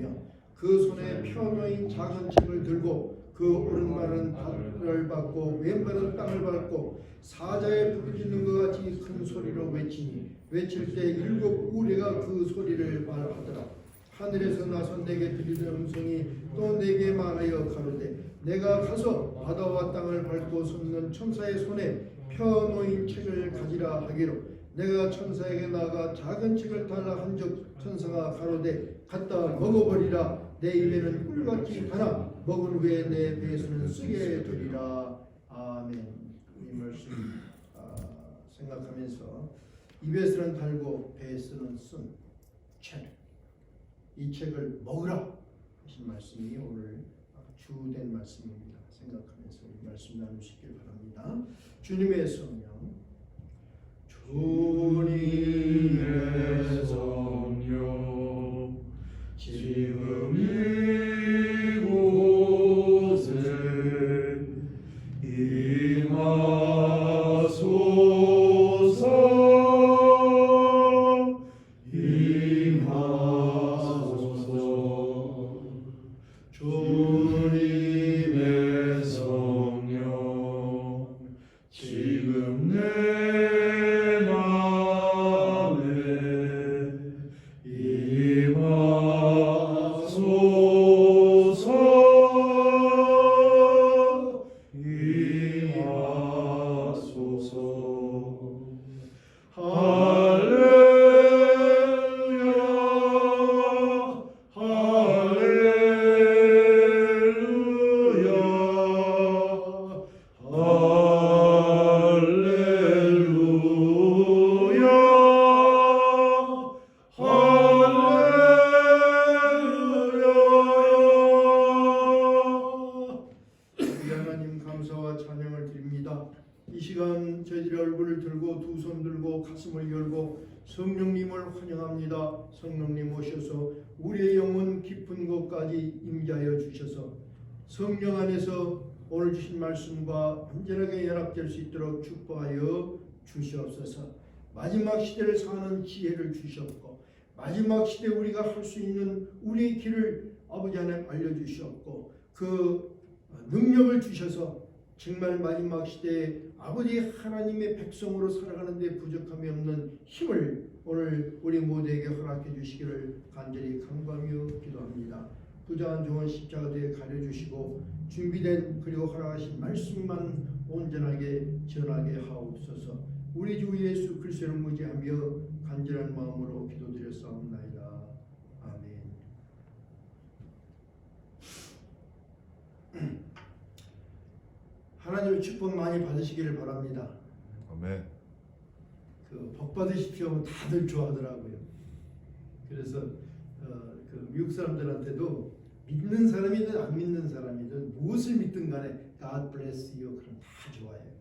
있으며 그 손에 펴놓인 작은 책을 들고 그 오른발은 하늘을 밟고 왼발은 땅을 밟고 사자에 부르짖는 것 같이 큰 소리로 외치니 외칠 때 일곱 우레가 그 소리를 말하더라. 하늘에서 나선 내게 들리는 음성이 또 내게 말하여 가로되 내가 가서 바다와 땅을 밟고 섰는 천사의 손에 펴놓인 책을 가지라 하기로 내가 천사에게 나가 작은 책을 달라 한즉 천사가 가로되 갖다 먹어버리라. 내 입에는 꿀같이 하나 먹은 후에 내 배에서는 쓰게 되리라. 아멘. 이 말씀 생각하면서 입에서는 달고 배에서는 쓴 책, 이 책을 먹으라 하신 말씀이 오늘 주된 말씀입니다. 생각하면서 이 말씀 나누시길 바랍니다. 주님의 성령, 주님의 성령, 지금 이곳에 임하소서, 임하소서. 주님의 성령, 지금 내 맘에 임하소서, 임하소서. 할렐루야, 할렐루야, 할렐루야, 할렐루야. 하나님 감사와 찬양을 드립니다. 이 시간 저희들의 얼굴을 들고 두 손 들고 가슴을 열고 성령님을 환영합니다. 성령님 오셔서 우리의 영혼 깊은 곳까지 임재하여 주셔서 성령 안에서 오늘 주신 말씀과 온전하게 연합될 수 있도록 축복하여 주시옵소서. 마지막 시대를 사는 지혜를 주셨고 마지막 시대 우리가 할 수 있는 우리의 길을 아버지 하나님 알려주셨고 그 능력을 주셔서 정말 마지막 시대에 아버지 하나님의 백성으로 살아가는 데 부족함이 없는 힘을 오늘 우리 모두에게 허락해 주시기를 간절히 간구하며 기도합니다. 부자한 종은 십자가에 가려주시고 준비된 그리고 허락하신 말씀만 온전하게 전하게 하옵소서. 우리 주 예수 그리스도를 무지하며 간절한 마음으로 기도드렸사옵나이다. 아멘. 하나님의 축복 많이 받으시기를 바랍니다. 아멘. 복 받으십시오 하면 다들 좋아하더라고요. 그래서 그 미국 사람들한테도 믿는 사람이든 안 믿는 사람이든 무엇을 믿든 간에 God bless you 그럼 다 좋아해요.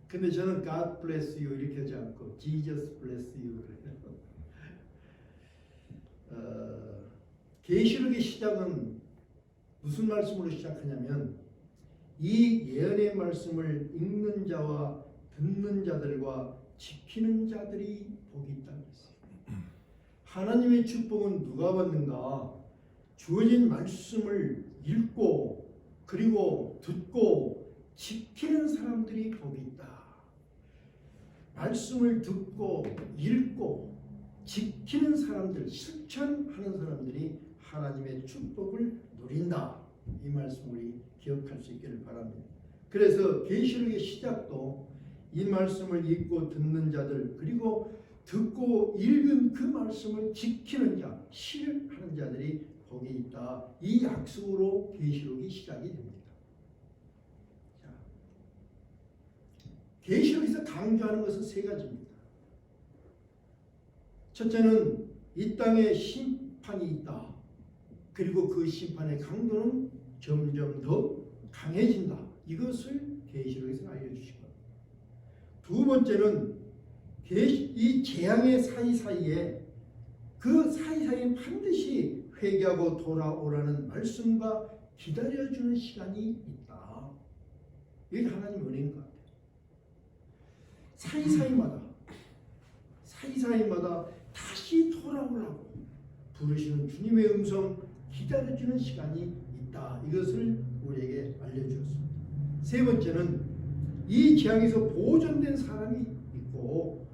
근데 저는 God bless you 이렇게 하지 않고 Jesus bless you 그래요. 계시록의 시작은 무슨 말씀으로 시작하냐면 이 예언의 말씀을 읽는 자와 듣는 자들과 지키는 자들이 복이 있다고 했어요. 하나님의 축복은 누가 받는가? 주어진 말씀을 읽고 그리고 듣고 지키는 사람들이 복이 있다. 말씀을 듣고 읽고 지키는 사람들, 실천하는 사람들이 하나님의 축복을 누린다. 이 말씀 우리 기억할 수 있기를 바랍니다. 그래서 계시록의 시작도 이 말씀을 읽고 듣는 자들 그리고 듣고 읽은 그 말씀을 지키는 자, 실행하는 자들이 복이 있다. 이 약속으로 계시록이 시작이 됩니다. 자, 계시록에서 강조하는 것은 세 가지입니다. 첫째는 이 땅에 심판이 있다. 그리고 그 심판의 강도는 점점 더 강해진다. 이것을 계시록에서 알려주시고 두 번째는 이 재앙의 사이사이에 그 사이사이에 반드시 회개하고 돌아오라는 말씀과 기다려주는 시간이 있다. 이게 하나님의 은혜인 것 같아요. 사이사이마다 다시 돌아오라고 부르시는 주님의 음성 기다려주는 시간이 있다. 이것을 우리에게 알려주었습니다. 세 번째는 이 재앙에서 보존된 사람이 있고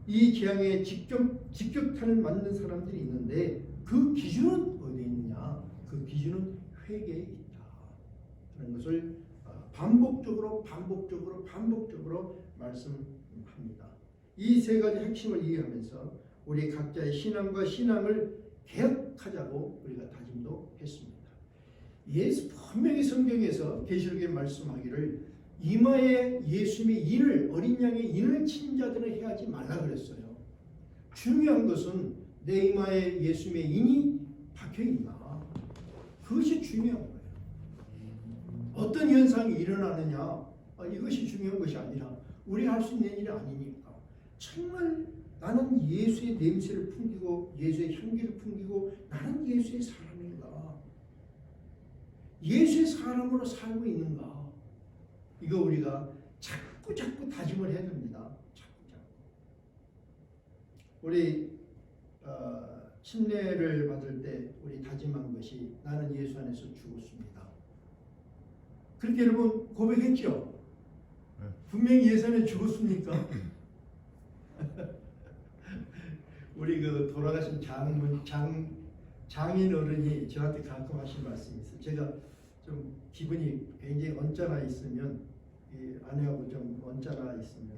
이 재앙에 직격탄을 맞는 사람들이 있는데 그 기준은 어디에 있느냐? 그 기준은 회개에 있다. 그런 것을 반복적으로 말씀합니다. 이 세 가지 핵심을 이해하면서 우리 각자의 신앙과 신앙을 개혁하자고 우리가 다짐도 했습니다. 분명히 성경에서 계시록에 말씀하기를 이마에 예수님의 인을 어린 양의 인을 친 자들은 해하지 말라 그랬어요. 중요한 것은 내 이마에 예수님의 인이 박혀 있나? 그것이 중요한 거예요. 어떤 현상이 일어나느냐? 이것이 중요한 것이 아니라 우리 할 수 있는 일이 아니니까 정말 나는 예수의 냄새를 풍기고 예수의 향기를 풍기고 나는 예수의 사람인가? 예수의 사람으로 살고 있는가? 이거 우리가 자꾸 다짐을 해야 됩니다. 자꾸. 우리 침례를 받을 때 우리 다짐한 것이 나는 예수 안에서 죽었습니다. 그렇게 여러분 고백했죠? 네. 분명히 예수 안에 죽었습니까? 우리 그 돌아가신 장인 어른이 저한테 가끔 하신 말씀이 있어요. 제가 좀 기분이 굉장히 언짢아 있으면 이 아내하고 좀 언짢아 있으면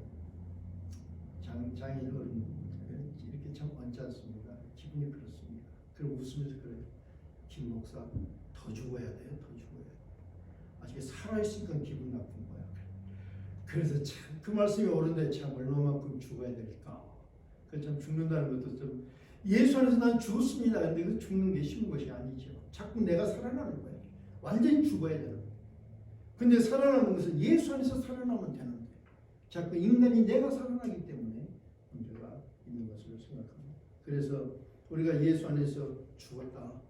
장인 어른 이렇게 참 언짢습니다. 기분이 그렇습니다. 그리고 웃으면서 그래요. 김 목사 더 죽어야 돼요. 더 죽어야 돼. 아직 살아있으니까 기분 나쁜 거야. 그래서 참 그 말씀이 옳은데 참 얼마만큼 죽어야 될까. 참 죽는다는 것도 좀 예수 안에서 난 죽었습니다. 근데 그 죽는 게 쉬운 것이 아니죠. 자꾸 내가 살아나는 거예요. 완전히 죽어야 되는 거예요. 근데 살아나는 것은 예수 안에서 살아나면 되는데 자꾸 인간이 내가 살아나기 때문에 문제가 있는 것으로 생각합니다. 그래서 우리가 예수 안에서 죽었다.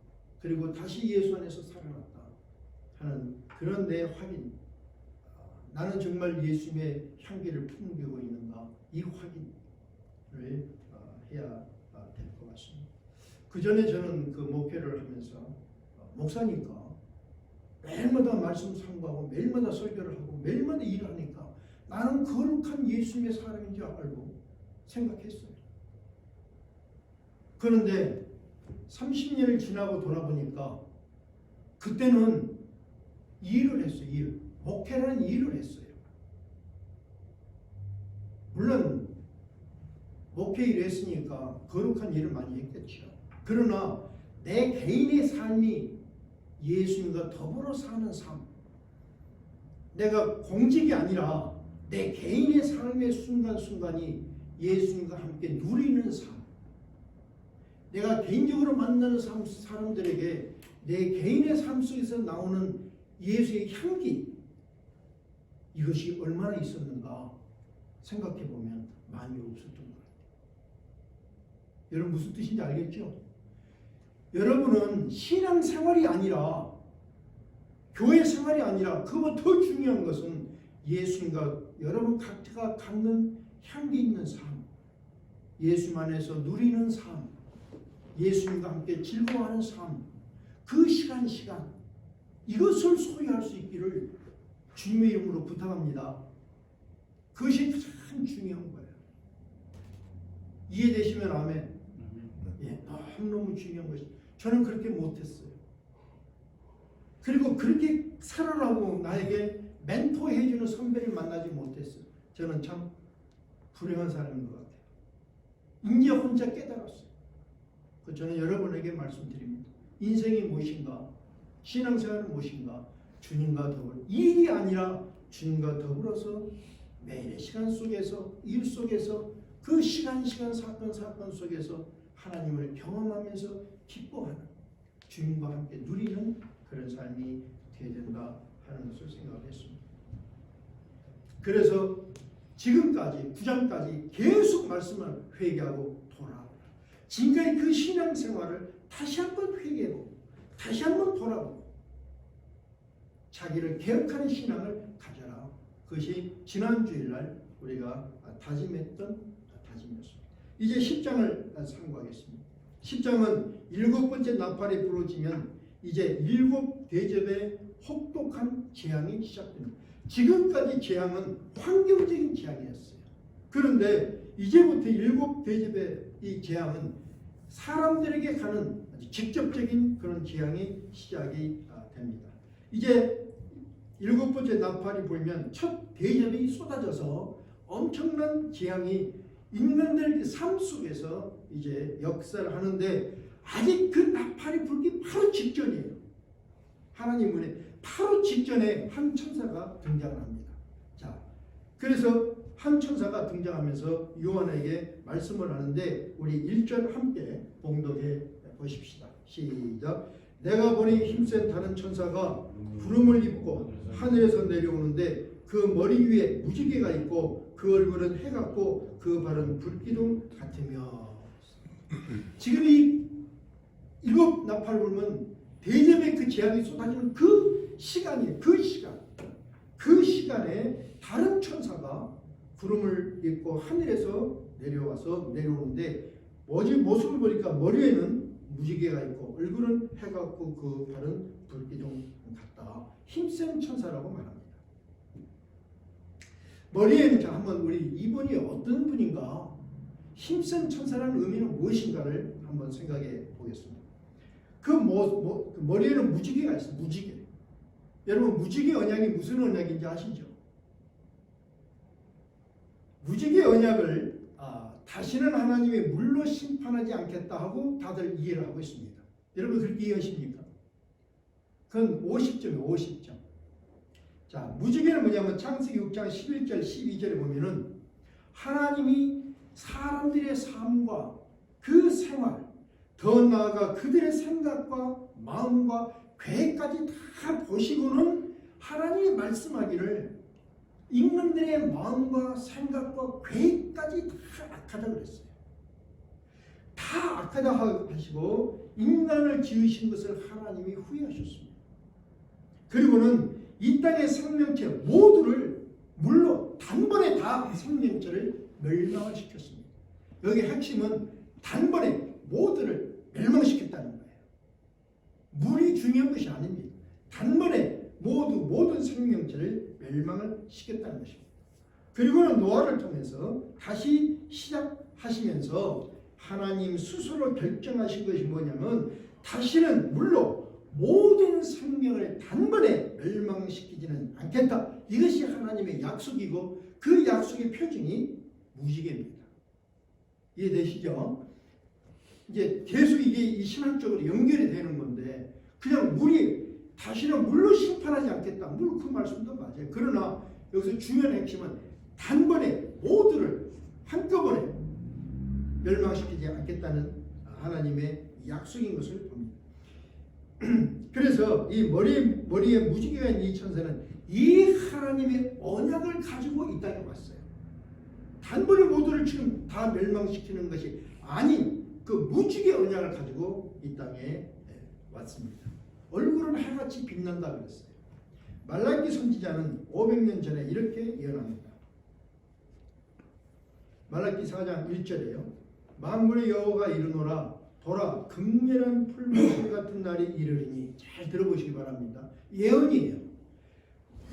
그리고 다시 예수 안에서 살아났다 하는 그런 내 확인. 나는 정말 예수님의 향기를 풍기고 있는가? 이 확인을 해야 될 것 같습니다. 그 전에 저는 그 목회를 하면서 목사니까 매일마다 말씀 상고하고 매일마다 설교를 하고 매일마다 일을 하니까 나는 거룩한 예수님의 사람인 줄 알고 생각했어요. 그런데 30년을 지나고 돌아보니까 그때는 일을 했어요. 목회라는 일을 했어요. 물론 목회 일을 했으니까 거룩한 일을 많이 했겠죠. 그러나 내 개인의 삶이 예수님과 더불어 사는 삶, 내가 공직이 아니라 내 개인의 삶의 순간순간이 예수님과 함께 누리는 삶, 내가 개인적으로 만나는 사람들에게 내 개인의 삶 속에서 나오는 예수의 향기, 이것이 얼마나 있었는가 생각해 보면 많이 없었던 것 같아요. 여러분 무슨 뜻인지 알겠죠? 여러분은 신앙생활이 아니라 교회 생활이 아니라 그보다 더 중요한 것은 예수님과 여러분 각자가 갖는 향기 있는 삶, 예수님 안에서 누리는 삶, 예수님과 함께 즐거워하는 삶, 그 시간 이것을 소유할 수 있기를 주님의 이름으로 부탁합니다. 그것이 참 중요한 거예요. 이해되시면 아멘. 예, 너무 중요한 것이 저는 그렇게 못했어요. 그리고 그렇게 살아라고 나에게 멘토해주는 선배를 만나지 못했어요. 저는 참 불행한 사람인 것 같아요. 이제 혼자 깨달았어요. 저는 여러분에게 말씀드립니다. 인생이 무엇인가? 신앙생활은 무엇인가? 주님과 더불어 일이 아니라 주님과 더불어서 매일의 시간 속에서 일 속에서 그 시간 사건 속에서 하나님을 경험하면서 기뻐하는 주님과 함께 누리는 그런 삶이 되어야 된다 하는 것을 생각했습니다. 그래서 지금까지 9장까지 계속 말씀을 회개하고 돌아오라. 지금까지 그 신앙생활을 다시 한번 회개하고 다시 한번 돌아보고 자기를 개혁하는 신앙을 가져라. 그것이 지난 주일날 우리가 다짐했던 다짐이었습니다. 이제 10장을 상고하겠습니다. 10장은 7번째 나팔이 부러지면 이제 7 대접의 혹독한 재앙이 시작됩니다. 지금까지 재앙은 환경적인 재앙이었어요. 그런데 이제부터 7 대접의 이 재앙은 사람들에게 가는 아주 직접적인 그런 재앙이 시작이 됩니다. 이제 7번째 나팔이 불면 첫 대접이 쏟아져서 엄청난 재앙이 인간들의 삶 속에서 이제 역사를 하는데 아직 그 나팔이 불기 바로 직전이에요. 하나님 은혜 바로 직전에 한 천사가 등장을 합니다. 자, 그래서 한 천사가 등장하면서 요한에게 말씀을 하는데 우리 1절 함께 봉독해 보십시다. 시작. 내가 보니 힘센 다른 천사가 구름을 입고 하늘에서 내려오는데 그 머리 위에 무지개가 있고 그 얼굴은 해 같고 그 발은 불기둥 같으며. 지금 이 7 나팔 불면 대접의 그 재앙이 쏟아지는 그 시간이에요. 그 시간에 다른 천사가 구름을 입고 하늘에서 내려오는데 모습을 보니까 머리에는 무지개가 있고 얼굴은 해 같고 그 발은 불기둥 같다. 힘센 천사라고 말합니다. 머리에는 자 한번 우리 이분이 어떤 분인가, 힘센 천사라는 의미는 무엇인가를 한번 생각해 보겠습니다. 그 머리에는 무지개가 있어요. 무지개. 여러분 무지개 언약이 무슨 언약인지 아시죠? 무지개 언약을 다시는 하나님이 물로 심판하지 않겠다 하고 다들 이해를 하고 있습니다. 여러분 그렇게 이해하십니까? 그건 50점이에요. 50점. 자, 무지개는 뭐냐면 창세기 6장 11절 12절에 보면은 하나님이 사람들의 삶과 그 생활, 더 나아가 그들의 생각과 마음과 계획까지 다 보시고는 하나님이 말씀하기를 인간들의 마음과 생각과 계획까지 다 악하다 그랬어요. 다 악하다 하시고 인간을 지으신 것을 하나님이 후회하셨습니다. 그리고는 이 땅의 생명체 모두를 물로 단번에 다 생명체를 멸망을 시켰습니다. 여기 핵심은 단번에 모두를 멸망시켰다는 거예요. 물이 중요한 것이 아닙니다. 단번에 모든 생명체를 멸망을 시켰다는 것입니다. 그리고는 노아를 통해서 다시 시작하시면서 하나님 스스로 결정하신 것이 뭐냐면 다시는 물로 모든 생명을 단번에 멸망시키지는 않겠다. 이것이 하나님의 약속이고 그 약속의 표징이 무지개입니다. 이해되시죠? 이제 계속 이게 신학적으로 연결이 되는 건데 그냥 물이 다시는 물로 심판하지 않겠다. 물론 그 말씀도 맞아요. 그러나 여기서 중요한 핵심은 단번에 모두를 한꺼번에 멸망시키지 않겠다는 하나님의 약속인 것을 봅니다. 그래서 이 머리에 무지개가 있는 이 천사는 이 하나님의 언약을 가지고 이 땅에 왔어요. 단번에 모두를 지금 다 멸망시키는 것이 아닌 그 무지개 언약을 가지고 이 땅에 왔습니다. 얼굴은 해같이 빛난다 그랬어요. 말라기 선지자는 500년 전에 이렇게 예언합니다. 말라기 4장 1절에요. 만군의 여호와가 이르노라 보라 극렬한 풀무불 같은 날이 이르리니. 잘 들어보시기 바랍니다. 예언이에요.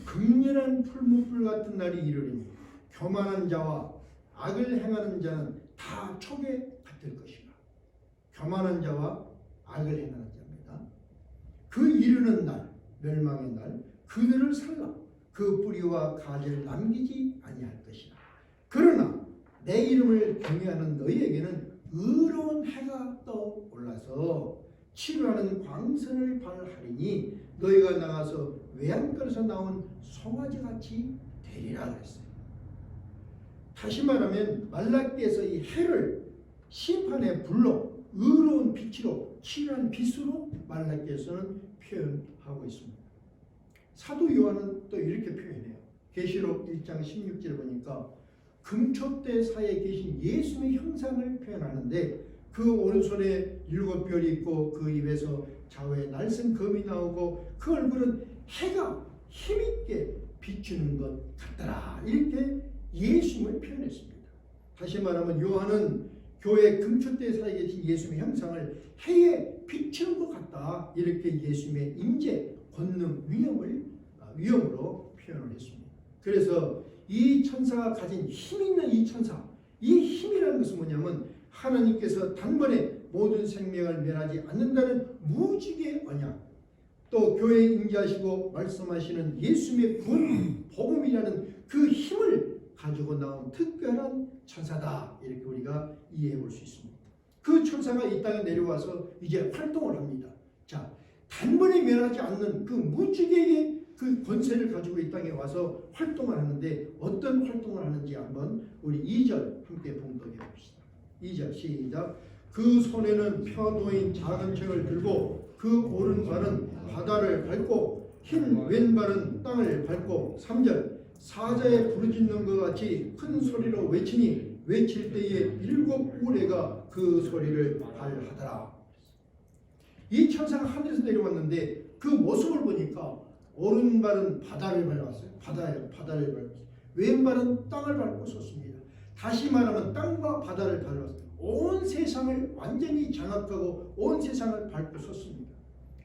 극렬한 풀무불 같은 날이 이르리니 교만한 자와 악을 행하는 자는 다 촉에 같을 것이라. 교만한 자와 악을 행하는 자입니다. 그 이르는 날, 멸망의 날 그들을 살라 그 뿌리와 가지를 남기지 아니할 것이라. 그러나 내 이름을 경외하는 너희에게는 의로운 해가 떠올라서 치료하는 광선을 발하리니 너희가 나가서 외양간에서 나온 송아지같이 되리라 그랬어요. 다시 말하면 말라기에서 이 해를 심판의 불로 의로운 빛으로 치료한 빛으로 말라기에서는 표현하고 있습니다. 사도 요한은 또 이렇게 표현해요. 계시록 1장 16절 보니까 금초대 사이에 계신 예수의 형상을 표현하는데 그 오른손에 7별이 있고 그 입에서 좌우에 날쌘 검이 나오고 그 얼굴은 해가 힘있게 비추는 것 같더라. 이렇게 예수를 표현했습니다. 다시 말하면 요한은 교회 금초대에 살아 계신 예수님의 형상을 해에 비추는 것 같다. 이렇게 예수님의 임재, 권능, 위엄으로 표현을 했습니다. 그래서 이 천사가 가진 힘 있는 이 천사, 이 힘이라는 것은 뭐냐면 하나님께서 단번에 모든 생명을 멸하지 않는다는 무지개 언약, 또 교회에 임재하시고 말씀하시는 예수님의 구원, 복음이라는 그 힘을 가지고 나온 특별한 천사다. 이렇게 우리가 이해해 볼 수 있습니다. 그 천사가 이 땅에 내려와서 이제 활동을 합니다. 자, 단번에 멸하지 않는 그 무지개의 그 권세를 가지고 이 땅에 와서 활동을 하는데 어떤 활동을 하는지 한번 우리 2절 함께 봉독해 봅시다. 2절 시작. 그 손에는 펴놓인 작은 책을 들고 그 오른발은 바다를 밟고 흰 왼발은 땅을 밟고 3절 사자에 부르짖는 것 같이 큰 소리로 외치니 외칠 때에 7 우레가 그 소리를 발하더라. 이 천사가 하늘에서 내려왔는데 그 모습을 보니까 오른발은 바다를 밟았어요. 바다를 밟았어요. 왼발은 땅을 밟고 섰습니다. 다시 말하면 땅과 바다를 밟았어요. 온 세상을 완전히 장악하고 온 세상을 밟고 섰습니다.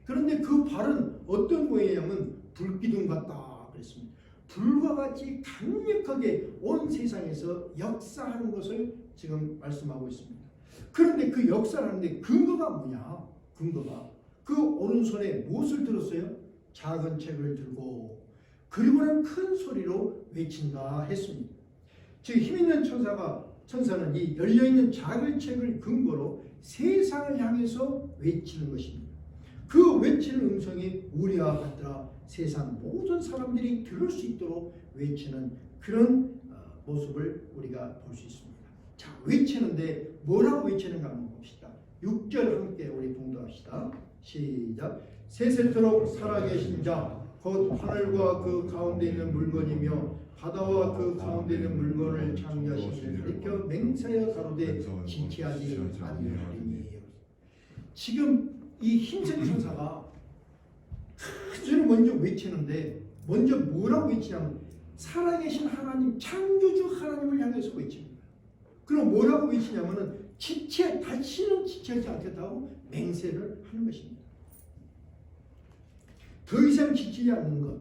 그런데 그 발은 어떤 모양이냐면 불기둥 같다 그랬습니다. 불과 같이 강력하게 온 세상에서 역사하는 것을 지금 말씀하고 있습니다. 그런데 그 역사를 하는데 근거가 뭐냐? 근거가 그 오른손에 무엇을 들었어요? 작은 책을 들고 그리고는 큰 소리로 외친다 했습니다. 즉 힘있는 천사는 이 열려있는 작은 책을 근거로 세상을 향해서 외치는 것입니다. 그 외치는 음성이 우리와 같더라. 세상 모든 사람들이 들을 수 있도록 외치는 그런 모습을 우리가 볼 수 있습니다. 자, 외치는데 뭐라고 외치는가 한번 봅시다. 6절 함께 우리 봉독합시다. 시작. 세세토록 살아계신 자 곧 하늘과 그 가운데 있는 물건이며 바다와 그 가운데 있는 물건을 창조하신 이를 가리켜 맹세하여 가로되 지체하지 아니하리니. 지금 이 힘센 천사가 큰 소리를 먼저 외치는데 먼저 뭐라고 외치냐면 살아계신 하나님, 창조주 하나님을 향해서 외칩니다. 그럼 뭐라고 외치냐면은 다시는 지체하지 않겠다고 맹세를 하는 것입니다. 더 이상 지치지 않는 것,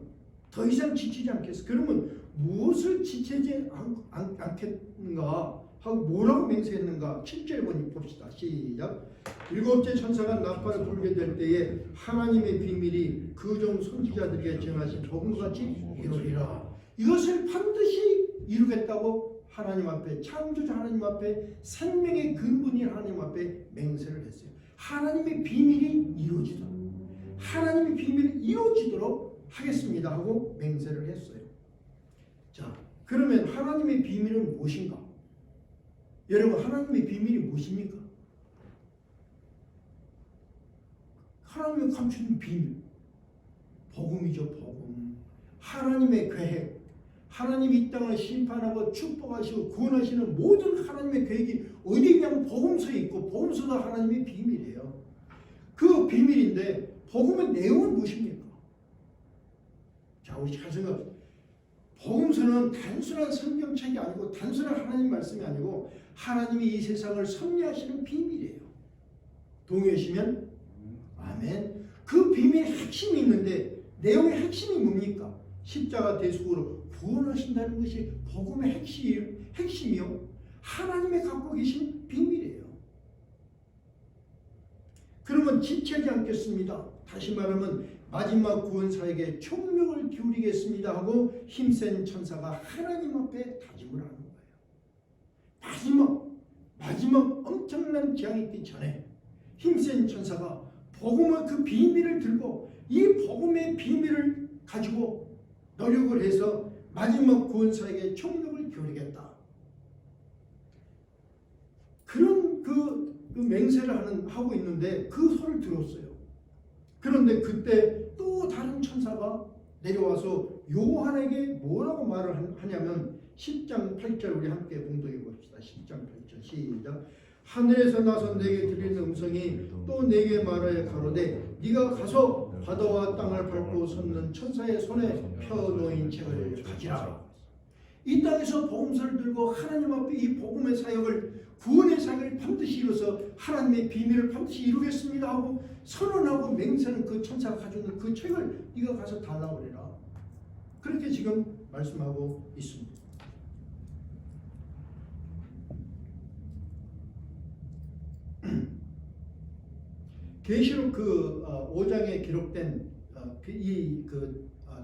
더 이상 지치지 않겠어. 그러면 무엇을 지치지 않겠는가 하고 뭐라고 맹세했는가? 7절 보니 봅시다. 시작. 7째 천사가 나팔을 불게 될 때에 하나님의 비밀이 그 종 선지자들에게 전하신 복음과 같이 이루리라. 이것을 반드시 이루겠다고 하나님 앞에, 창조자 하나님 앞에, 생명의 근본인 하나님 앞에 맹세를 했어요. 하나님의 비밀이 이루어지도록, 하나님의 비밀이 이루어지도록 하겠습니다 하고 맹세를 했어요. 자, 그러면 하나님의 비밀은 무엇인가? 여러분, 하나님의 비밀이 무엇입니까? 하나님의 감추는 비밀, 복음이죠. 복음. 하나님의 계획, 하나님이 이 땅을 심판하고 축복하시고 구원하시는 모든 하나님의 계획이 어디 있냐면 복음서에 있고, 복음서가 하나님의 비밀이에요. 그 비밀인데 복음의 내용은 무엇입니까? 자, 우리 잘 생각합시다. 복음서는 단순한 성경책이 아니고 단순한 하나님 말씀이 아니고 하나님이 이 세상을 섭리하시는 비밀이에요. 동의하시면 아멘. 그 비밀의 핵심이 있는데 내용의 핵심이 뭡니까? 십자가 대속으로 구원하신다는 것이 복음의 핵심이요. 하나님의 갖고 계신 비밀이에요. 그러면 지체하지 않겠습니다. 다시 말하면 마지막 구원사에게 총력을 기울이겠습니다 하고 힘센 천사가 하나님 앞에 다짐을 하는 거예요. 마지막 엄청난 재앙이 있기 전에 힘센 천사가 복음의 그 비밀을 들고 이 복음의 비밀을 가지고 노력을 해서 마지막 구원사에게 총력을 기울이겠다. 그런 그 맹세를 하고 있는데 그 소리를 들었어요. 그런데 그때 또 다른 천사가 내려와서 요한에게 뭐라고 말을 하냐면 10장 8절 우리 함께 봉독해 봅시다. 10장 8절 시작. 하늘에서 나서 내게 들리는 음성이 또 내게 말하여 가로되 네가 가서 바다와 땅을 밟고 섰는 천사의 손에 펴놓인 책을 가지라. 이 땅에서 복음서를 들고 하나님 앞에 이 복음의 사역을, 구원의 사역을 반드시 이루어서 하나님의 비밀을 반드시 이루겠습니다 하고 선언하고 맹세하는 그 천사가 가져오는 그 책을 네가 가서 달라고 그래라. 그렇게 지금 말씀하고 있습니다. 계시록 그 5장에 기록된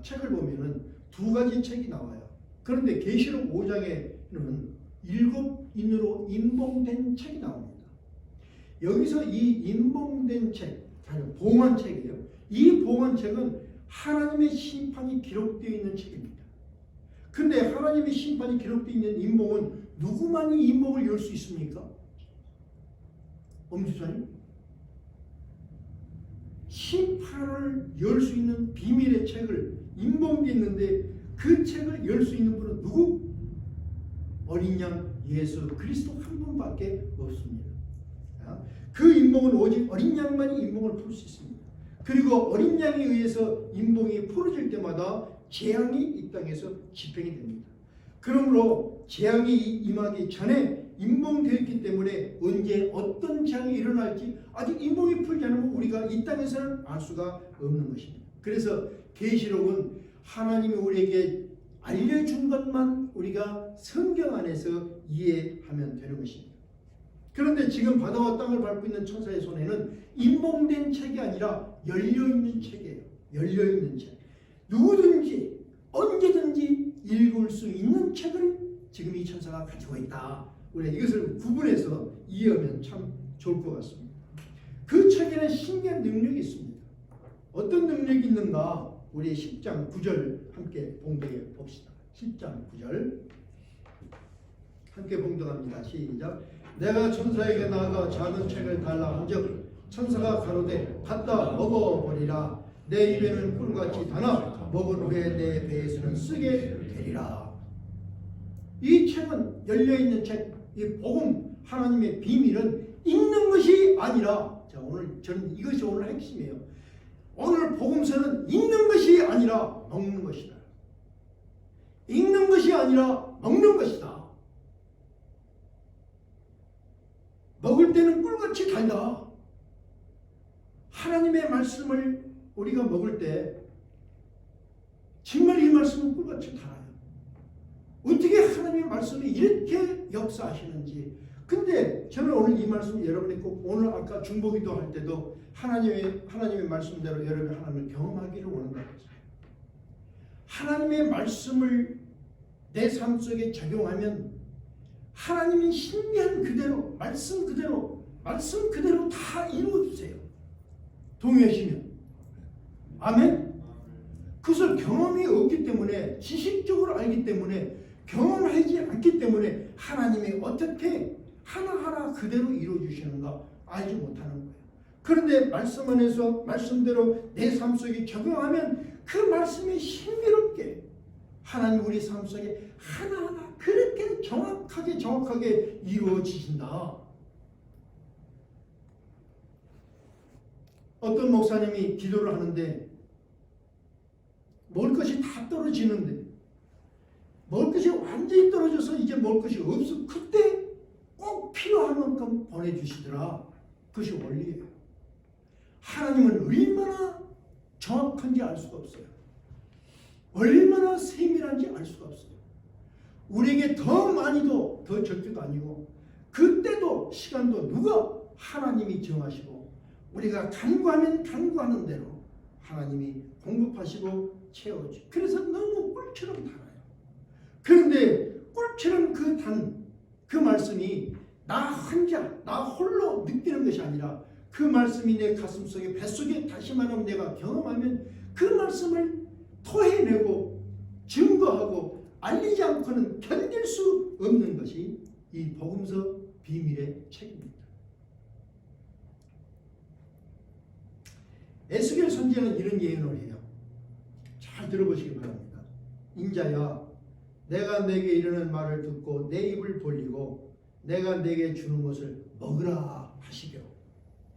책을 보면은 두 가지 책이 나와요. 그런데 계시록 5장에는 7인으로 인봉된 책이 나옵니다. 여기서 이 인봉된 책, 봉헌책이에요. 이 봉헌책은 하나님의 심판이 기록되어 있는 책입니다. 근데 하나님의 심판이 기록되어 있는 인봉은 누구만이 인봉을 열 수 있습니까? 엄지사님? 심판을 열 수 있는 비밀의 책을 인봉되어 있는데 그 책을 열 수 있는 분은 누구? 어린 양 예수 그리스도 한 분밖에 없습니다. 그 인봉은 오직 어린 양만이 인봉을 풀 수 있습니다. 그리고 어린 양에 의해서 인봉이 풀어질 때마다 재앙이 이 땅에서 집행이 됩니다. 그러므로 재앙이 임하기 전에 인봉되어 있기 때문에 언제 어떤 재앙이 일어날지 아직 인봉이 풀지 않으면 우리가 이 땅에서는 알 수가 없는 것입니다. 그래서 계시록은 하나님이 우리에게 알려준 것만 우리가 성경 안에서 이해하면 되는 것입니다. 그런데 지금 바다와 땅을 밟고 있는 천사의 손에는 인봉된 책이 아니라 열려있는 책이에요. 열려있는 책. 누구든지 언제든지 읽을 수 있는 책을 지금 이 천사가 가지고 있다. 우리가 이것을 구분해서 이해하면 참 좋을 것 같습니다. 그 책에는 신기한 능력이 있습니다. 어떤 능력이 있는가? 우리 10장 9절 함께 봉독해 봅시다. 10장 9절 함께 봉독합니다. 시작. 내가 천사에게 나아가 작은 책을 달라 한즉 천사가 가로되 갖다 먹어버리라. 내 입에는 꿀같이 달아 먹은 후에 내 배에서는 쓰게 되리라. 이 책은 열려있는 책, 이 복음 하나님의 비밀은 읽는 것이 아니라, 자 오늘 저는 이것이 오늘 핵심이에요. 오늘 복음서는 읽는 것이 아니라 먹는 것이다. 읽는 것이 아니라 먹는 것이다. 먹을 때는 꿀같이 달다. 하나님의 말씀을 우리가 먹을 때 정말 이 말씀은 꿀같이 달아요. 어떻게 하나님의 말씀이 이렇게 역사하시는지. 근데 저는 오늘 이 말씀 여러분이 꼭 오늘 아까 중보기도 할 때도 하나님의 말씀대로 여러분이 하나님을 경험하기를 원한다고 했어요. 하나님의 말씀을 내 삶 속에 적용하면 하나님이 신비한 그대로 말씀 그대로 다 이루어주세요. 동의하시면 아멘. 그것을 경험이 없기 때문에 지식적으로 알기 때문에 경험하지 않기 때문에 하나님이 어떻게 하나하나 그대로 이루어주시는가 알지 못하는 거예요. 그런데 말씀 안에서 말씀대로 내 삶 속에 적용하면 그 말씀이 신비롭게 하나님 우리 삶 속에 하나하나 그렇게 정확하게 이루어지신다. 어떤 목사님이 기도를 하는데 먹을 것이 다 떨어지는데 먹을 것이 완전히 떨어져서 이제 먹을 것이 없어. 그때 꼭 필요한 만큼 보내주시더라. 그것이 원리예요. 하나님은 얼마나 정확한지 알 수가 없어요. 얼마나 세밀한지 알 수가 없어요. 우리에게 더 많이도 더 적게도 아니고 그때도 시간도 누가 하나님이 정하시고 우리가 간구하면 간구하는 대로 하나님이 공급하시고 채워주고 그래서 너무 꿀처럼 달아요. 그런데 꿀처럼 그 말씀이 나 혼자 나 홀로 느끼는 것이 아니라 그 말씀이 내 가슴속에 뱃속에 다시 말하면 내가 경험하면 그 말씀을 토해내고 증거하고 알리지 않고는 견딜 수 없는 것이 이 복음서 비밀의 책입니다. 에스겔 선지자는 이런 예언을 해요. 잘 들어보시기 바랍니다. 인자야 내가 내게 이르는 말을 듣고 내 입을 벌리고 내가 내게 주는 것을 먹으라 하시려.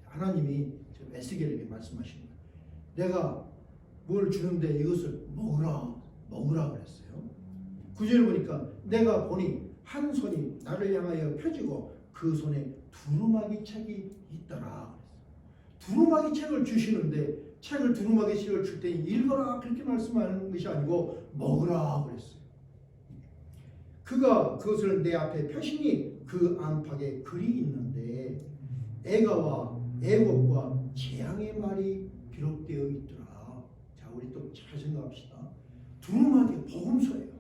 하나님이 에스겔에게 말씀하십니다. 내가 뭘 주는데 이것을 먹으라 그랬어요. 9절 보니까 내가 보니 한 손이 나를 향하여 펴지고 그 손에 두루마기 책이 있더라. 두루마기 책을 주시는데 책을 두루마기 책을 줄 때 읽어라 그렇게 말씀하는 것이 아니고 먹으라 그랬어요. 그가 그것을 내 앞에 펴시니 그 안팎에 글이 있는데 애가와 애곡과 재앙의 말이 기록되어 있더라. 자, 우리 또 잘 생각합시다. 두루마기 복음서예요.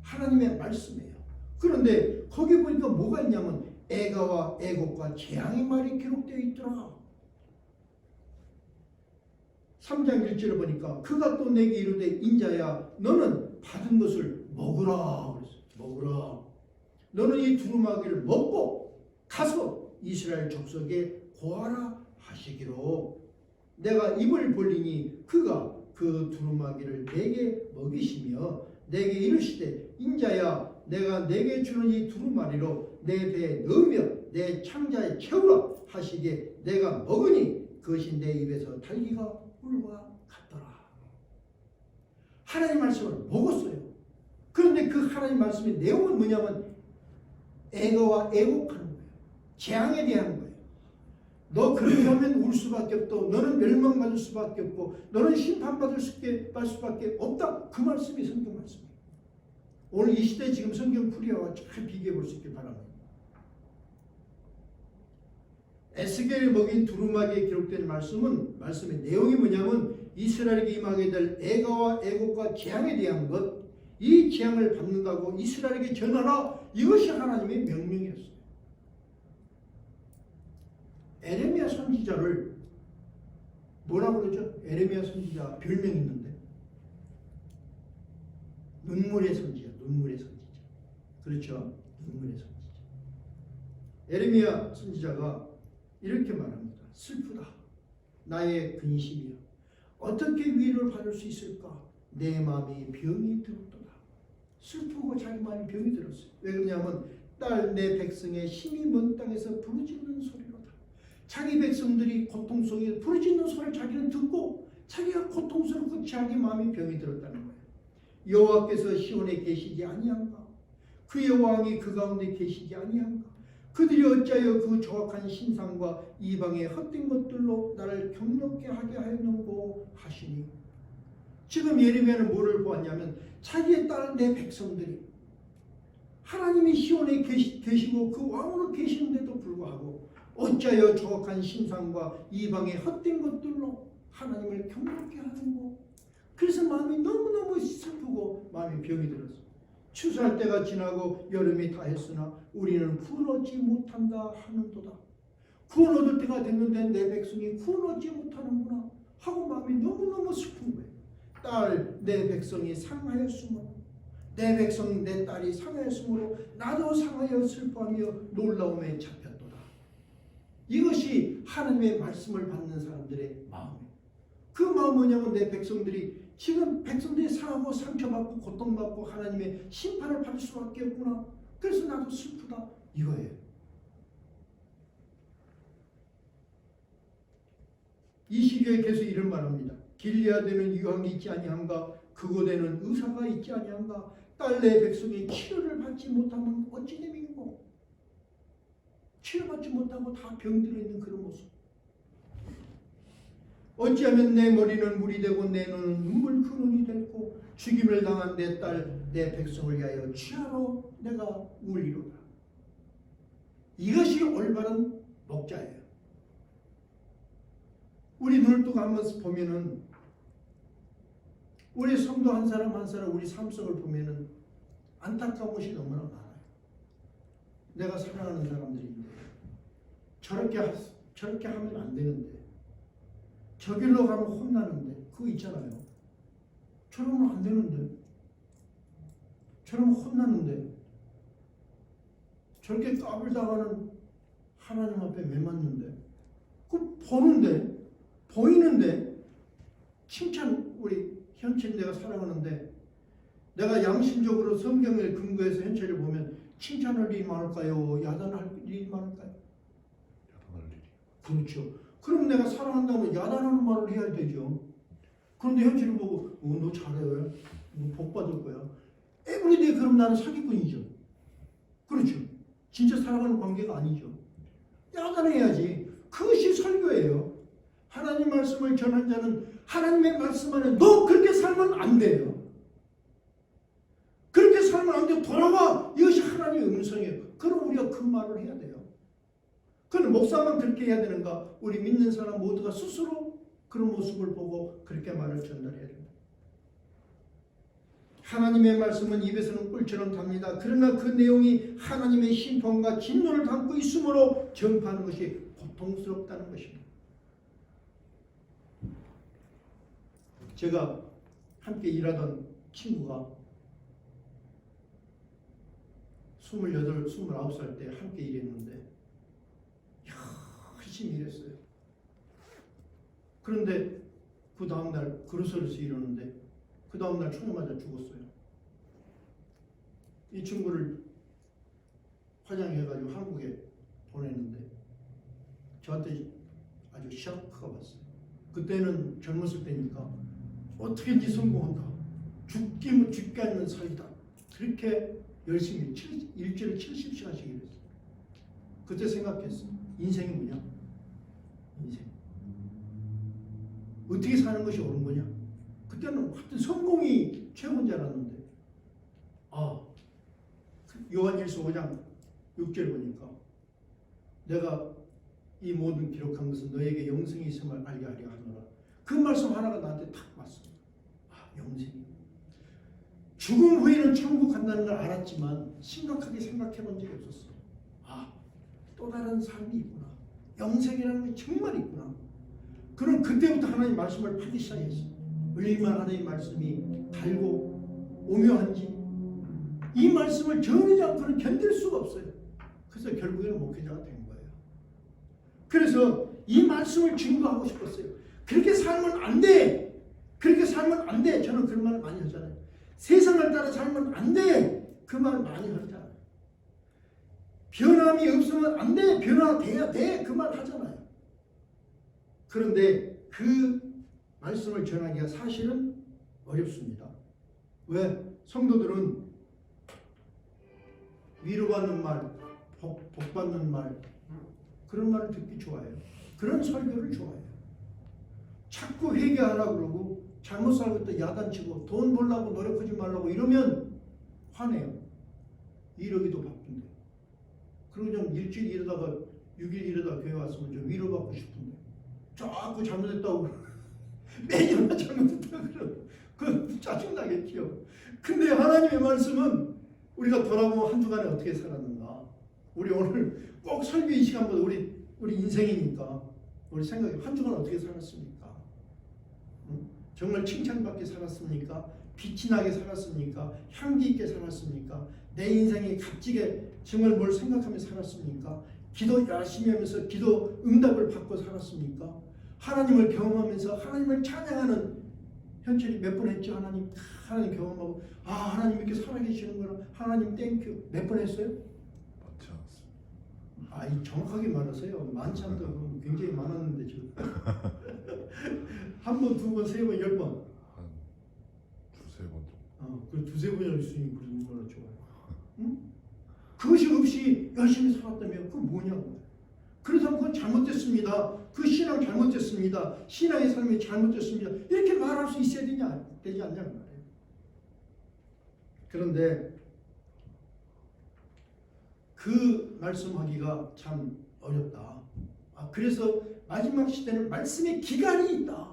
하나님의 말씀이에요. 그런데 거기 보니까 뭐가 있냐면 애가와 애곡과 재앙의 말이 기록되어 있더라. 3장 1절을 보니까 그가 또 내게 이르되 인자야 너는 받은 것을 먹으라 그랬어요. 먹으라. 너는 이 두루마기를 먹고 가서 이스라엘 족속에 고하라 하시기로 내가 입을 벌리니 그가 그 두루마기를 내게 먹이시며 내게 이르시되 인자야 내가 내게 주는 이 두루마리로 내 배에 넣으며 내 창자에 채우라 하시기에 내가 먹으니 그것이 내 입에서 달기가 꿀과 같더라. 하나님 말씀을 먹었어요. 그런데 그 하나님 말씀의 내용은 뭐냐면 애거와 애곡하는 거예요. 재앙에 대한 거예요. 너 그렇게 하면 울 수밖에 없고 너는 멸망받을 수밖에 없고 너는 심판받을 수밖에 없다. 그 말씀이 성경 말씀이에요. 오늘 이 시대 지금 성경 풀이와 잘 비교해 볼 수 있길 바랍니다. 에스겔을 먹인 두루마기에 기록된 말씀의 내용이 뭐냐면 이스라엘에게 임하게 될 애가와 애곡과 재앙에 대한 것, 이 재앙을 받는다고 이스라엘에게 전하라. 이것이 하나님의 명령이었어요. 에레미야 선지자를 뭐라고 그러죠? 에레미야 선지자 별명이 있는데 눈물의 선지자, 눈물의 선지자. 그렇죠? 눈물의 선지자. 에레미야 선지자가 이렇게 말합니다. 슬프다. 나의 근심이여. 어떻게 위로를 받을 수 있을까? 내 마음이 병이 들었도다. 슬프고 자기 마음이 병이 들었어요. 왜 그러냐면 딸 내 백성의 힘이 먼 땅에서 부르짖는 소리로다. 자기 백성들이 고통 속에 부르짖는 소리를 자기는 듣고 자기가 고통스럽고 자기 마음이 병이 들었다는 거예요. 여호와께서 시온에 계시지 아니한가? 그의 왕이 그 가운데 계시지 아니한가? 그들이 어찌하여 그 조악한 신상과 이방의 헛된 것들로 나를 경롭게 하게 하였는고 하시니. 지금 예레미야는 뭐를 보았냐면 자기의 딸 내 백성들이 하나님이 시온에 계시고 그 왕으로 계시는데도 불구하고 어찌하여 조악한 신상과 이방의 헛된 것들로 하나님을 경롭게 하는고. 그래서 마음이 너무너무 슬프고 마음이 병이 들었어요. 추수할 때가 지나고 여름이 다했으나 우리는 구원 얻지 못한다 하는도다. 구원 얻을 때가 됐는데 내 백성이 구원 얻지 못하는구나 하고 마음이 너무너무 슬픈 거예요. 딸 내 백성이 상하였으므로 내 백성 내 딸이 상하였으므로 나도 상하여 슬퍼하며 놀라움에 잡혔도다. 이것이 하나님의 말씀을 받는 사람들의 마음이에요. 그 마음은 뭐냐면 내 백성들이 지금 백성들이 상하고 상처받고 고통받고 하나님의 심판을 받을 수밖에 없구나. 그래서 나도 슬프다. 이거예요. 이 시기에 계속 이런 말합니다. 길리아드에는 유황이 있지 아니한가? 그곳에는 의사가 있지 아니한가? 딸 내 백성이 치료를 받지 못하면 어찌 됨이고? 치료받지 못하고 다 병들어 있는 그런 모습. 어찌하면 내 머리는 물이 되고 내 눈은 눈물 근원이 됐고 죽임을 당한 내 딸 내 백성을 위하여 취하러 내가 울리로다. 이것이 올바른 목자예요. 우리 눈을 뜨고 한번 보면은 우리 성도 한 사람 한 사람 우리 삶 속을 보면은 안타까운 것이 너무나 많아요. 내가 사랑하는 사람들인데 저렇게 하면 안 되는데 저길로 가면 혼나는데 그거 있잖아요. 저러면 안 되는데 저러면 혼나는데 저렇게 까불다가는 하나님 앞에 왜 맞는데 그 보는데 보이는데 칭찬 우리 현철 내가 사랑하는데 내가 양심적으로 성경을 근거해서 현철을 보면 칭찬할 일이 많을까요? 야단할 일이 많을까요? 야단할 일이. 그렇죠. 그럼 내가 사랑한다면 야단하는 말을 해야 되죠. 그런데 현실을 보고 너 잘해. 너 복 받을 거야. 에브리데이 그럼 나는 사기꾼이죠. 그렇죠. 진짜 살아가는 관계가 아니죠. 야단해야지. 그것이 설교예요. 하나님 말씀을 전한 자는 하나님의 말씀 안에 너 그렇게 살면 안 돼요. 그렇게 살면 안 돼요. 돌아와. 이것이 하나님의 음성이에요. 그럼 우리가 그 말을 해야 돼요. 그런데 목사만 그렇게 해야 되는가? 우리 믿는 사람 모두가 스스로 그런 모습을 보고 그렇게 말을 전달해야 됩니다. 하나님의 말씀은 입에서는 꿀처럼 답니다. 그러나 그 내용이 하나님의 심판과 진노를 담고 있으므로 전파하는 것이 고통스럽다는 것입니다. 제가 함께 일하던 친구가 28, 29살 때 함께 일했는데 열심히 일했어요. 그런데 그 다음날 그로서에서 이러는데 그 다음날 총에 맞아 죽었어요. 이 친구를 화장해가지고 한국에 보냈는데 저한테 아주 샤크가 왔어요. 그때는 젊었을 때니까 어떻게든지 성공한다. 죽지 않는 살이다. 그렇게 열심히 일주일에 70시간씩 일했어요. 그때 생각했어. 인생이 뭐냐? 인생. 어떻게 사는 것이 옳은 거냐? 그때는 하여튼 성공이 최고인 줄 알았는데 요한일서 5장 6절 보니까 내가 이 모든 기록한 것은 너에게 영생이 있음을 알게 하려 하노라. 그 말씀 하나가 나한테 탁 왔어요. 영생이. 죽음 후에는 천국 간다는 걸 알았지만 심각하게 생각해 본 적이 없었어. 또 다른 삶이 있구나. 영생이라는 게 정말 있구나. 그럼 그때부터 하나님 말씀을 파기 시작했어. 얼마나 하나님 말씀이 달고 오묘한지 이 말씀을 전하지 않고는 견딜 수가 없어요. 그래서 결국에는 목회자가 된 거예요. 그래서 이 말씀을 증거하고 싶었어요. 그렇게 살면 안 돼. 그렇게 살면 안 돼. 저는 그런 말을 많이 하잖아요. 세상을 따라 살면 안 돼. 그 말을 많이 하잖아요. 변함이 없으면 안 돼. 변화돼야 돼. 그 말 하잖아요. 그런데 그 말씀을 전하기가 사실은 어렵습니다. 왜? 성도들은 위로받는 말, 복받는 말, 그런 말을 듣기 좋아해요. 그런 설교를 좋아해요. 자꾸 회개하라고 그러고 잘못 살고 있다 야단치고 돈 벌려고 노력하지 말라고 이러면 화내요. 이러기도 바쁜데. 그리고 좀 일주일 이러다가 6일 이러다가 교회 왔으면 좀 위로받고 싶은데 자꾸 잘못했다고 매년 잘못했다고 그러고 그건 짜증나겠지요. 근데 하나님의 말씀은 우리가 돌아보면 한 주간에 어떻게 살았는가. 우리 오늘 꼭 설교 이 시간보다 우리 인생이니까 우리 생각해 한 주간 어떻게 살았습니까? 정말 칭찬받게 살았습니까? 빛이 나게 살았습니까? 향기 있게 살았습니까? 내 인생이 값지게 정말 뭘 생각하며 살았습니까? 기도 열심히 하면서 기도 응답을 받고 살았습니까? 하나님을 경험하면서 하나님을 찬양하는 현철이 몇 번 했죠? 하나님 경험하고 하나님 이렇게 살아계시는구나. 하나님 땡큐. 몇 번 했어요? 많지 않습니다. 정확하게 말하세요. 많지 않다. 굉장히 많았는데 지금. 한 번, 두 번, 세 번, 10번. 한 두세 번 정도. 그 두세 번이나 있으니 얼마나 좋아요. 응? 그것이 없이 열심히 살았다면 그건 뭐냐고. 그렇다면 그건 잘못됐습니다. 그 신앙 잘못됐습니다. 신앙의 삶이 잘못됐습니다. 이렇게 말할 수 있어야 되지 않냐는 말이에요. 그런데 그 말씀하기가 참 어렵다. 그래서 마지막 시대는 말씀의 기간이 있다.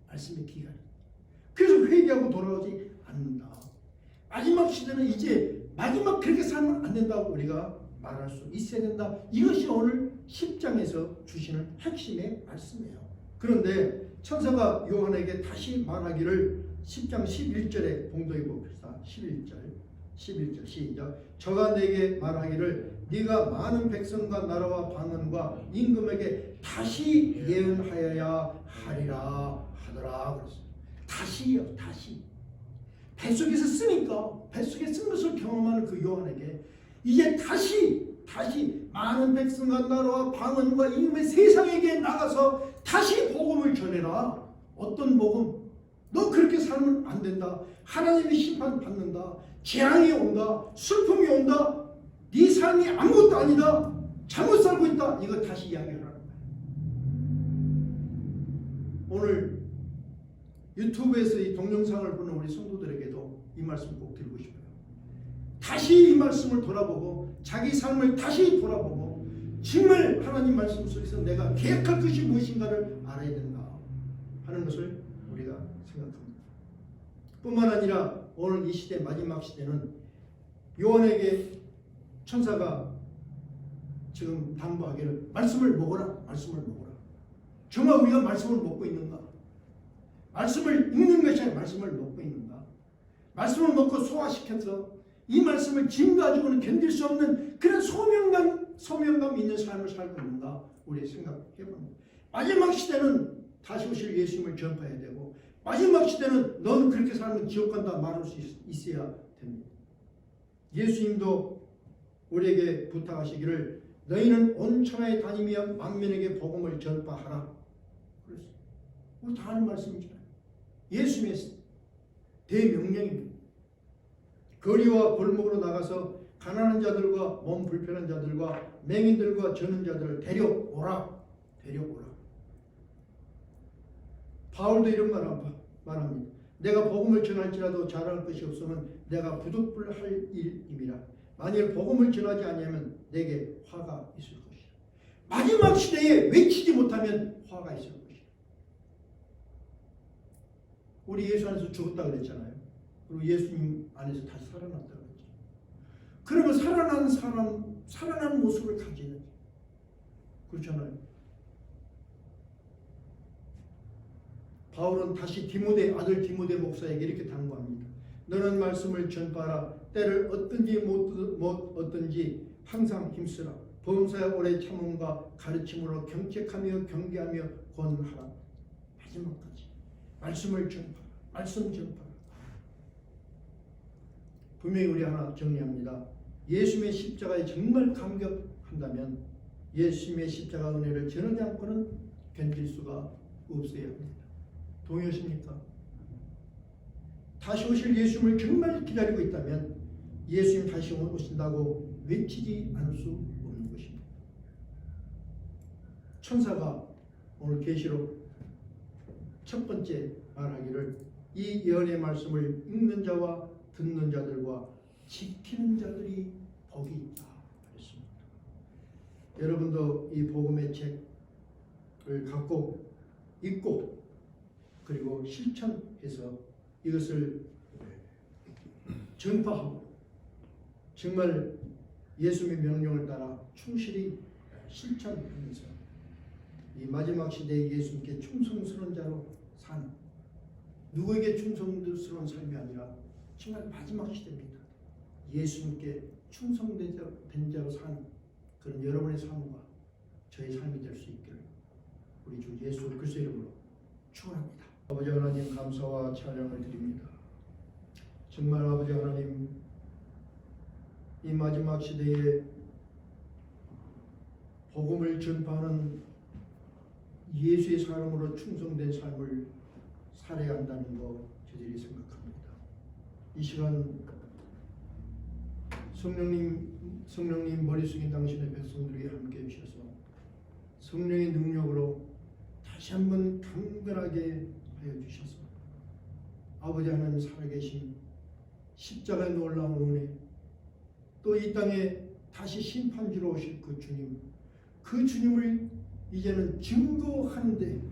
말씀의 기간. 그래서 회개하고 돌아오지 않는다. 마지막 시대는 이제 마지막 그렇게 살면 안 된다고 우리가 말할 수 있어야 된다. 이것이 오늘 10장에서 주시는 핵심의 말씀이에요. 그런데 천사가 요한에게 다시 말하기를 10장 11절에 봉독해 봅시다. 11절 시작. 저가 내게 말하기를 네가 많은 백성과 나라와 방언과 임금에게 다시 예언하여야 하리라 하더라 그랬어요. 다시요. 다시. 뱃속에서 쓰니까 뱃속에 쓴 것을 경험하는 그 요한에게 이제 다시 많은 백성과 나라와 방언과 임금의 세상에게 나가서 다시 복음을 전해라. 어떤 복음? 너 그렇게 살면 안 된다. 하나님이 심판받는다. 재앙이 온다. 슬픔이 온다. 네 삶이 아무것도 아니다. 잘못 살고 있다. 이거 다시 이야기하라는 거예요. 오늘 유튜브에서 이 동영상을 보는 우리 성도들에게도 이 말씀 꼭 드리고 싶어요. 다시 이 말씀을 돌아보고 자기 삶을 다시 돌아보고 정말 하나님 말씀 속에서 내가 계획할 것이 무엇인가를 알아야 된다 하는 것을 우리가 생각합니다. 뿐만 아니라 오늘 이 시대 마지막 시대는 요한에게 천사가 지금 당부하기를 말씀을 먹어라. 말씀을 먹어라. 정말 우리가 말씀을 먹고 있는가? 말씀을 읽는 것이 아니라 말씀을 먹고 있는가? 말씀을 먹고 소화시켜서 이 말씀을 짐 가지고는 견딜 수 없는 그런 소명감 있는 삶을 살고 있는가? 우리 생각해 봅니다. 마지막 시대는 다시 오실 예수님을 전파해야 되고 마지막 시대는 너는 그렇게 살면 지옥 간다 말할 수 있어야 됩니다. 예수님도 우리에게 부탁하시기를 너희는 온 천하에 다니며 만민에게 복음을 전파하라. 그랬어요. 우리 다 하는 말씀이잖아요. 예수님의 대명령입니다. 거리와 골목으로 나가서 가난한 자들과 몸 불편한 자들과 맹인들과 저는 자들을 데려오라. 데려오라. 바울도 이런 말합니다. 내가 복음을 전할지라도 잘할 것이 없으면 내가 부득불할 일임이라. 만일 복음을 전하지 아니하면 내게 화가 있을 것이라. 마지막 시대에 외치지 못하면 화가 있을 것이라. 우리 예수 안에서 죽었다 그랬잖아요. 그리고 예수님 안에서 다시 살아났다 그랬죠. 그러면 살아난 사람, 살아난 모습을 가지는 그렇잖아요. 바울은 다시 아들 디모데 목사에게 이렇게 당부합니다. 너는 말씀을 전파하라. 때를 얻든지 못 얻든지 항상 힘쓰라. 범사에 오래 참음과 가르침으로 경책하며 경계하며 권하라. 마지막까지 말씀을 전파하라. 말씀 전파하라. 분명히 우리 하나 정리합니다. 예수님의 십자가에 정말 감격한다면 예수님의 십자가 은혜를 전하지 않고는 견딜 수가 없어야 합니다. 동의하십니까? 다시 오실 예수님을 정말 기다리고 있다면 예수님 다시 오신다고 외치지 않을 수 없는 것입니다. 천사가 오늘 계시록 첫 번째 말하기를 이 예언의 말씀을 읽는 자와 듣는 자들과 지키는 자들이 복이 있다 그랬습니다. 여러분도 이 복음의 책을 갖고 읽고 그리고 실천해서 이것을 전파하고 정말 예수님의 명령을 따라 충실히 실천하면서 이 마지막 시대에 예수님께 충성스러운 자로 사는 누구에게 충성스러운 삶이 아니라 정말 마지막 시대입니다. 예수님께 충성된 자로 사는 그런 여러분의 삶과 저의 삶이 될 수 있기를 우리 주 예수 그리스도의 이름으로 축원합니다. 아버지 하나님 감사와 찬양을 드립니다. 정말 아버지 하나님 이 마지막 시대에 복음을 전파하는 예수의 사람으로 충성된 삶을 살아야 한다는 거 저희들이 생각합니다. 이 시간 성령님 머리 숙인 당신의 백성들에게 함께 해주셔서 성령의 능력으로 다시 한번 강건하게 하여 주셔서 아버지 하나님 살아계신 십자가의 놀라운 은혜 또 이 땅에 다시 심판주로 오실 그 주님을 이제는 증거하는데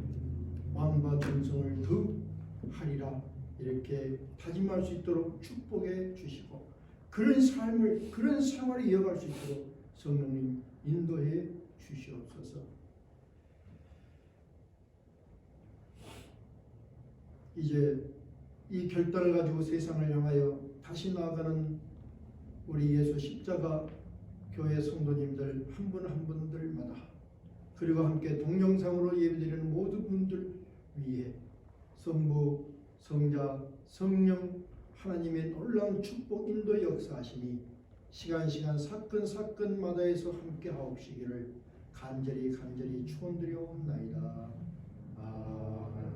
왕과 존성을 더욱 하리라 이렇게 다짐할 수 있도록 축복해 주시고 그런 생활을 이어갈 수 있도록 성령님 인도해 주시옵소서. 이제 이 결단을 가지고 세상을 향하여 다시 나아가는 우리 예수 십자가 교회 성도님들 한 분 한 분들마다 그리고 함께 동영상으로 예배드리는 모든 분들 위해 성부, 성자, 성령 하나님의 놀라운 축복 인도 역사하시니 시간 사건마다에서 함께 하옵시기를 간절히 축원드려옵나이다. 아멘.